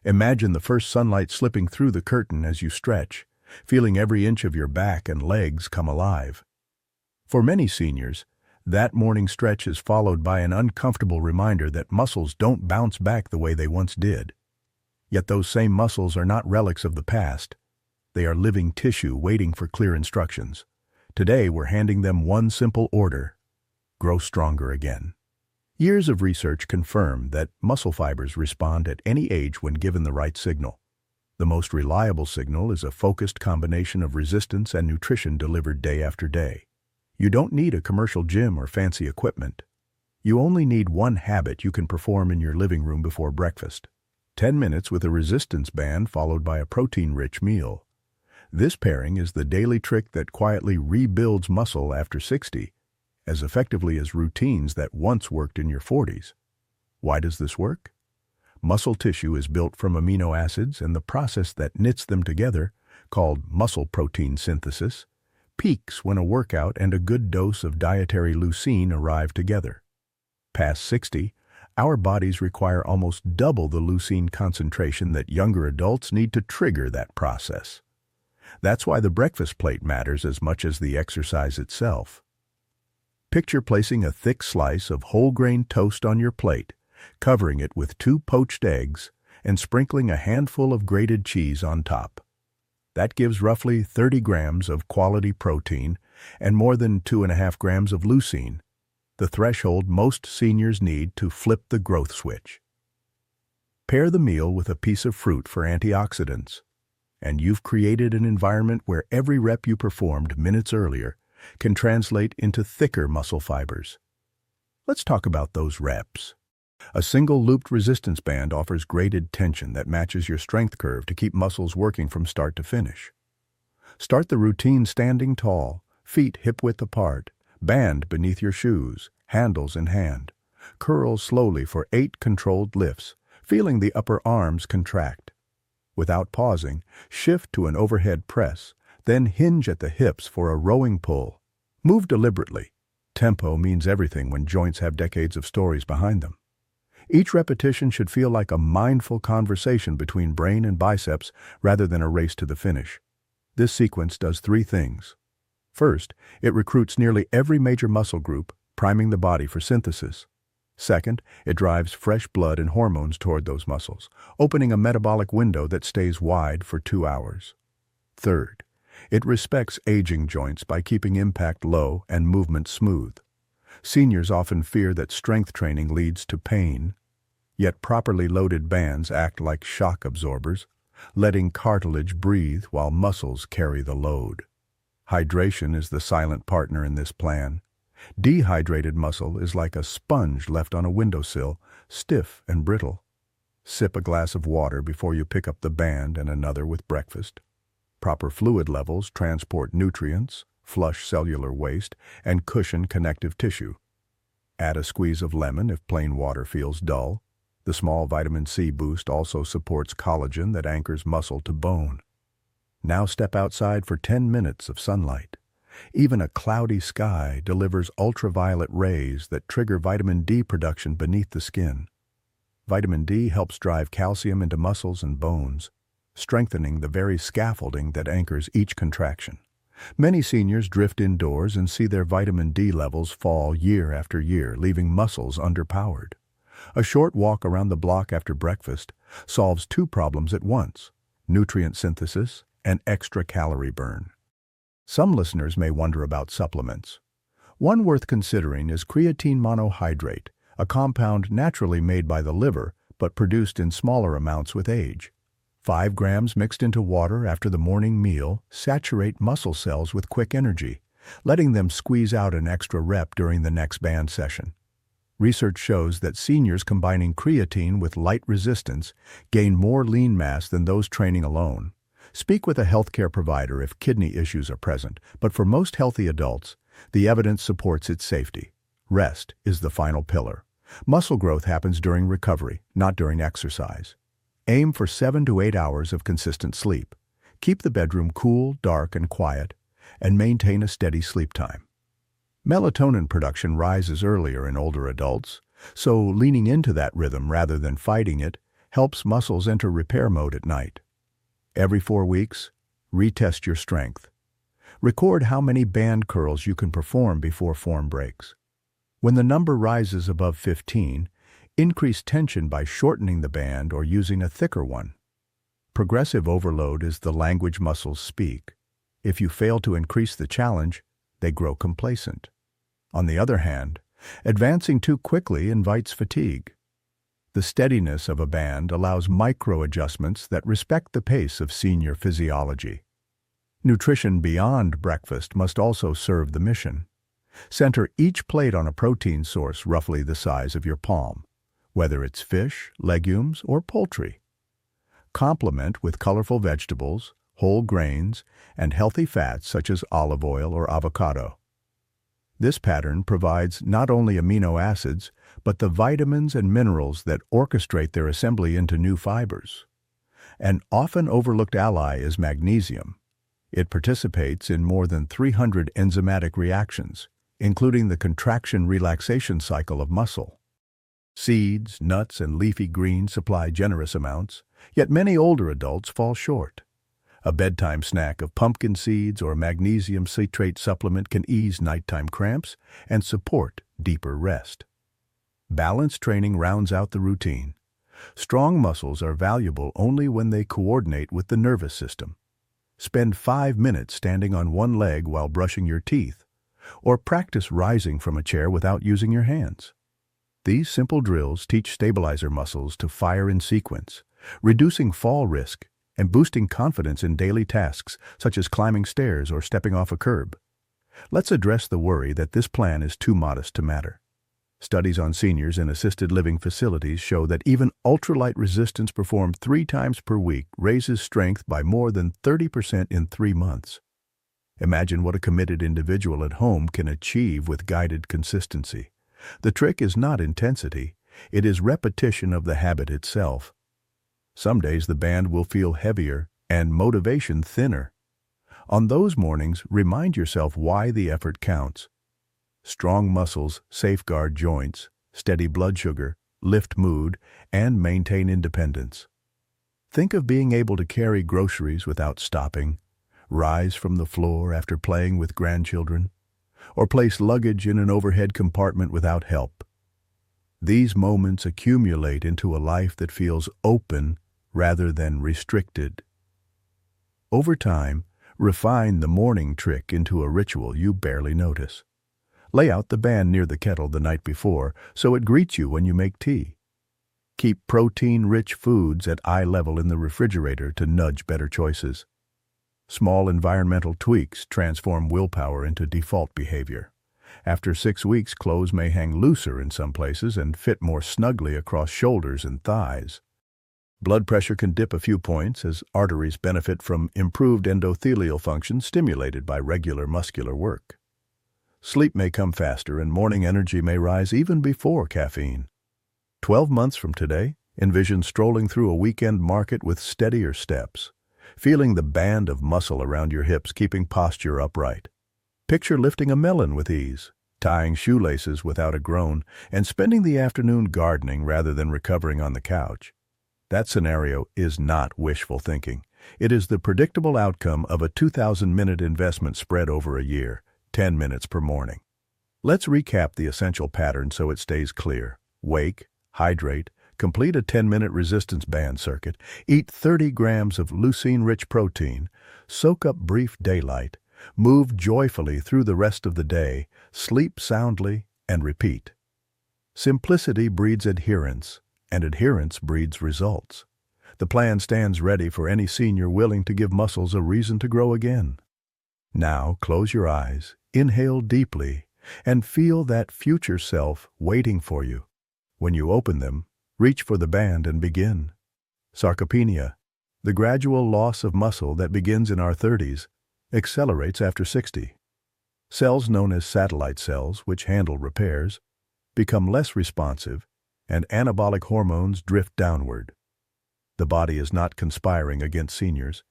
Imagine the first sunlight slipping through the curtain as you stretch, feeling every inch of your back and legs come alive. For many seniors, that morning stretch is followed by an uncomfortable reminder that muscles don't bounce back the way they once did. Yet those same muscles are not relics of the past. They are living tissue waiting for clear instructions. Today, we're handing them one simple order: grow stronger again. Years of research confirm that muscle fibers respond at any age when given the right signal. The most reliable signal is a focused combination of resistance and nutrition delivered day after day. You don't need a commercial gym or fancy equipment. You only need one habit you can perform in your living room before breakfast. 10 minutes with a resistance band followed by a protein-rich meal. This pairing is the daily trick that quietly rebuilds muscle after 60, as effectively as routines that once worked in your 40s. Why does this work? Muscle tissue is built from amino acids, and the process that knits them together, called muscle protein synthesis, peaks when a workout and a good dose of dietary leucine arrive together. Past 60, our bodies require almost double the leucine concentration that younger adults need to trigger that process. That's why the breakfast plate matters as much as the exercise itself. Picture placing a thick slice of whole-grain toast on your plate, covering it with 2 poached eggs, and sprinkling a handful of grated cheese on top. That gives roughly 30 grams of quality protein and more than 2.5 grams of leucine, the threshold most seniors need to flip the growth switch. Pair the meal with a piece of fruit for antioxidants, and you've created an environment where every rep you performed minutes earlier can translate into thicker muscle fibers. Let's talk about those reps. A single looped resistance band offers graded tension that matches your strength curve to keep muscles working from start to finish. Start the routine standing tall, feet hip-width apart, band beneath your shoes, handles in hand. Curl slowly for 8 controlled lifts, feeling the upper arms contract. Without pausing, shift to an overhead press, then hinge at the hips for a rowing pull. Move deliberately. Tempo means everything when joints have decades of stories behind them. Each repetition should feel like a mindful conversation between brain and biceps rather than a race to the finish. This sequence does 3 things. First, it recruits nearly every major muscle group, priming the body for synthesis. Second, it drives fresh blood and hormones toward those muscles, opening a metabolic window that stays wide for 2 hours. Third, it respects aging joints by keeping impact low and movement smooth. Seniors often fear that strength training leads to pain, yet properly loaded bands act like shock absorbers, letting cartilage breathe while muscles carry the load. Hydration is the silent partner in this plan. Dehydrated muscle is like a sponge left on a windowsill, stiff and brittle. Sip a glass of water before you pick up the band and another with breakfast. Proper fluid levels transport nutrients, flush cellular waste, and cushion connective tissue. Add a squeeze of lemon if plain water feels dull. The small vitamin C boost also supports collagen that anchors muscle to bone. Now step outside for 10 minutes of sunlight. Even a cloudy sky delivers ultraviolet rays that trigger vitamin D production beneath the skin. Vitamin D helps drive calcium into muscles and bones, strengthening the very scaffolding that anchors each contraction. Many seniors drift indoors and see their vitamin D levels fall year after year, leaving muscles underpowered. A short walk around the block after breakfast solves 2 problems at once: nutrient synthesis and extra calorie burn. Some listeners may wonder about supplements. One worth considering is creatine monohydrate, a compound naturally made by the liver but produced in smaller amounts with age. 5 grams mixed into water after the morning meal saturate muscle cells with quick energy, letting them squeeze out an extra rep during the next band session. Research shows that seniors combining creatine with light resistance gain more lean mass than those training alone. Speak with a healthcare provider if kidney issues are present, but for most healthy adults, the evidence supports its safety. Rest is the final pillar. Muscle growth happens during recovery, not during exercise. Aim for 7 to 8 hours of consistent sleep. Keep the bedroom cool, dark, and quiet, and maintain a steady sleep time. Melatonin production rises earlier in older adults, so leaning into that rhythm rather than fighting it helps muscles enter repair mode at night. Every 4 weeks, retest your strength. Record how many band curls you can perform before form breaks. When the number rises above 15, increase tension by shortening the band or using a thicker one. Progressive overload is the language muscles speak. If you fail to increase the challenge, they grow complacent. On the other hand, advancing too quickly invites fatigue. The steadiness of a band allows micro-adjustments that respect the pace of senior physiology. Nutrition beyond breakfast must also serve the mission. Center each plate on a protein source roughly the size of your palm, whether it's fish, legumes, or poultry. Complement with colorful vegetables, whole grains, and healthy fats such as olive oil or avocado. This pattern provides not only amino acids, but the vitamins and minerals that orchestrate their assembly into new fibers. An often overlooked ally is magnesium. It participates in more than 300 enzymatic reactions, including the contraction-relaxation cycle of muscle. Seeds, nuts, and leafy greens supply generous amounts, yet many older adults fall short. A bedtime snack of pumpkin seeds or magnesium citrate supplement can ease nighttime cramps and support deeper rest. Balanced training rounds out the routine. Strong muscles are valuable only when they coordinate with the nervous system. Spend 5 minutes standing on one leg while brushing your teeth, or practice rising from a chair without using your hands. These simple drills teach stabilizer muscles to fire in sequence, reducing fall risk and boosting confidence in daily tasks such as climbing stairs or stepping off a curb. Let's address the worry that this plan is too modest to matter. Studies on seniors in assisted living facilities show that even ultralight resistance performed 3 times per week raises strength by more than 30% in 3 months. Imagine what a committed individual at home can achieve with guided consistency. The trick is not intensity, it is repetition of the habit itself. Some days the band will feel heavier and motivation thinner. On those mornings, remind yourself why the effort counts. Strong muscles safeguard joints, steady blood sugar, lift mood, and maintain independence. Think of being able to carry groceries without stopping, rise from the floor after playing with grandchildren, or place luggage in an overhead compartment without help. These moments accumulate into a life that feels open rather than restricted. Over time, refine the morning trick into a ritual you barely notice. Lay out the band near the kettle the night before so it greets you when you make tea. Keep protein-rich foods at eye level in the refrigerator to nudge better choices. Small environmental tweaks transform willpower into default behavior. After 6 weeks, clothes may hang looser in some places and fit more snugly across shoulders and thighs. Blood pressure can dip a few points as arteries benefit from improved endothelial function stimulated by regular muscular work. Sleep may come faster and morning energy may rise even before caffeine. 12 months from today, envision strolling through a weekend market with steadier steps, feeling the band of muscle around your hips keeping posture upright. Picture lifting a melon with ease, tying shoelaces without a groan, and spending the afternoon gardening rather than recovering on the couch. That scenario is not wishful thinking. It is the predictable outcome of a 2,000-minute investment spread over a year, 10 minutes per morning. Let's recap the essential pattern so it stays clear. Wake, hydrate, complete a 10-minute resistance band circuit, eat 30 grams of leucine-rich protein, soak up brief daylight, move joyfully through the rest of the day, sleep soundly, and repeat. Simplicity breeds adherence, and adherence breeds results. The plan stands ready for any senior willing to give muscles a reason to grow again. Now, close your eyes, inhale deeply, and feel that future self waiting for you. When you open them, reach for the band and begin. Sarcopenia, the gradual loss of muscle that begins in our 30s, accelerates after 60. Cells known as satellite cells, which handle repairs, become less responsive, and anabolic hormones drift downward. The body is not conspiring against seniors.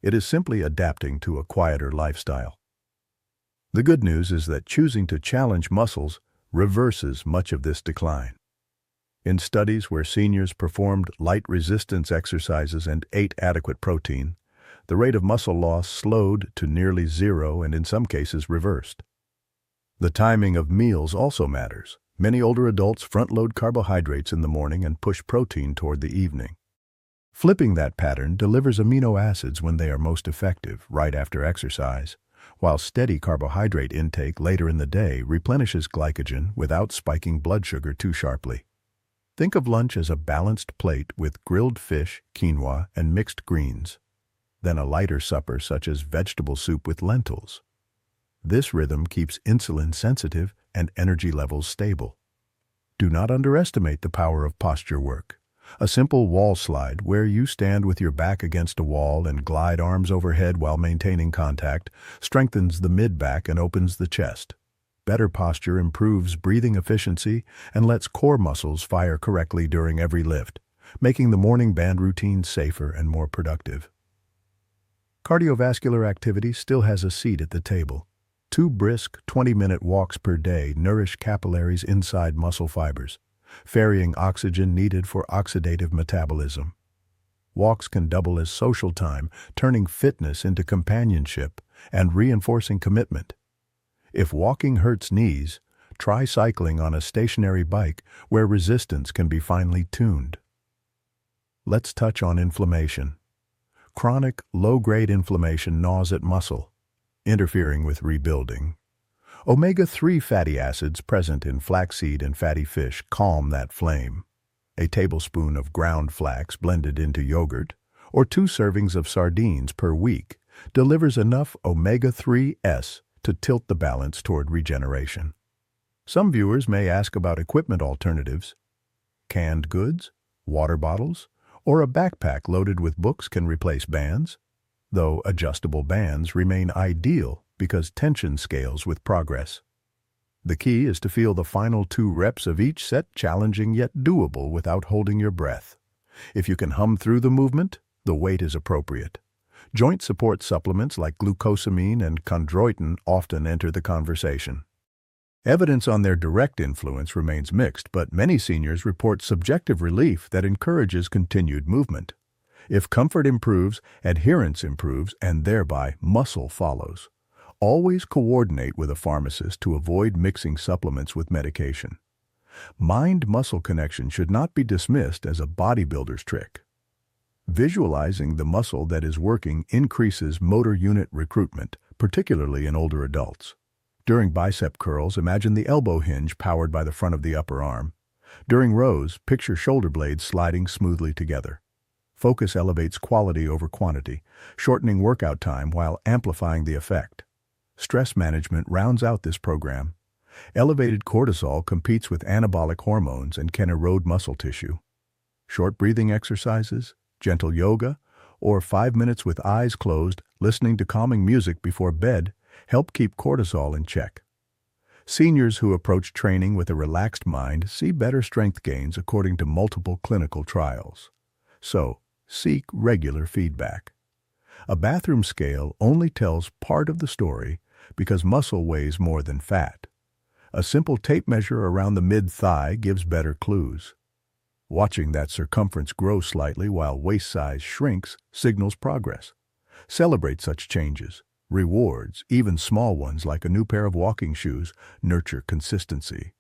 It is simply adapting to a quieter lifestyle. The good news is that choosing to challenge muscles reverses much of this decline. In studies where seniors performed light resistance exercises and ate adequate protein, the rate of muscle loss slowed to nearly zero and in some cases reversed. The timing of meals also matters. Many older adults front-load carbohydrates in the morning and push protein toward the evening. Flipping that pattern delivers amino acids when they are most effective, right after exercise, while steady carbohydrate intake later in the day replenishes glycogen without spiking blood sugar too sharply. Think of lunch as a balanced plate with grilled fish, quinoa, and mixed greens, then a lighter supper such as vegetable soup with lentils. This rhythm keeps insulin sensitive and energy levels stable. Do not underestimate the power of posture work. A simple wall slide where you stand with your back against a wall and glide arms overhead while maintaining contact strengthens the mid-back and opens the chest. Better posture improves breathing efficiency and lets core muscles fire correctly during every lift, making the morning band routine safer and more productive. Cardiovascular activity still has a seat at the table. 2 brisk 20-minute walks per day nourish capillaries inside muscle fibers, ferrying oxygen needed for oxidative metabolism. Walks can double as social time, turning fitness into companionship and reinforcing commitment. If walking hurts knees, try cycling on a stationary bike where resistance can be finely tuned. Let's touch on inflammation. Chronic, low-grade inflammation gnaws at muscle, interfering with rebuilding. Omega-3 fatty acids present in flaxseed and fatty fish calm that flame. A tablespoon of ground flax blended into yogurt, or 2 servings of sardines per week, delivers enough omega-3s to tilt the balance toward regeneration. Some viewers may ask about equipment alternatives. Canned goods, water bottles, or a backpack loaded with books can replace bands, though adjustable bands remain ideal because tension scales with progress. The key is to feel the final 2 reps of each set challenging yet doable without holding your breath. If you can hum through the movement, the weight is appropriate. Joint support supplements like glucosamine and chondroitin often enter the conversation. Evidence on their direct influence remains mixed, but many seniors report subjective relief that encourages continued movement. If comfort improves, adherence improves, and thereby muscle follows. Always coordinate with a pharmacist to avoid mixing supplements with medication. Mind-muscle connection should not be dismissed as a bodybuilder's trick. Visualizing the muscle that is working increases motor unit recruitment, particularly in older adults. During bicep curls, imagine the elbow hinge powered by the front of the upper arm. During rows, picture shoulder blades sliding smoothly together. Focus elevates quality over quantity, shortening workout time while amplifying the effect. Stress management rounds out this program. Elevated cortisol competes with anabolic hormones and can erode muscle tissue. Short breathing exercises, gentle yoga, or 5 minutes with eyes closed, listening to calming music before bed help keep cortisol in check. Seniors who approach training with a relaxed mind see better strength gains according to multiple clinical trials. So, seek regular feedback. A bathroom scale only tells part of the story because muscle weighs more than fat. A simple tape measure around the mid-thigh gives better clues. Watching that circumference grow slightly while waist size shrinks signals progress. Celebrate such changes. Rewards, even small ones like a new pair of walking shoes, nurture consistency.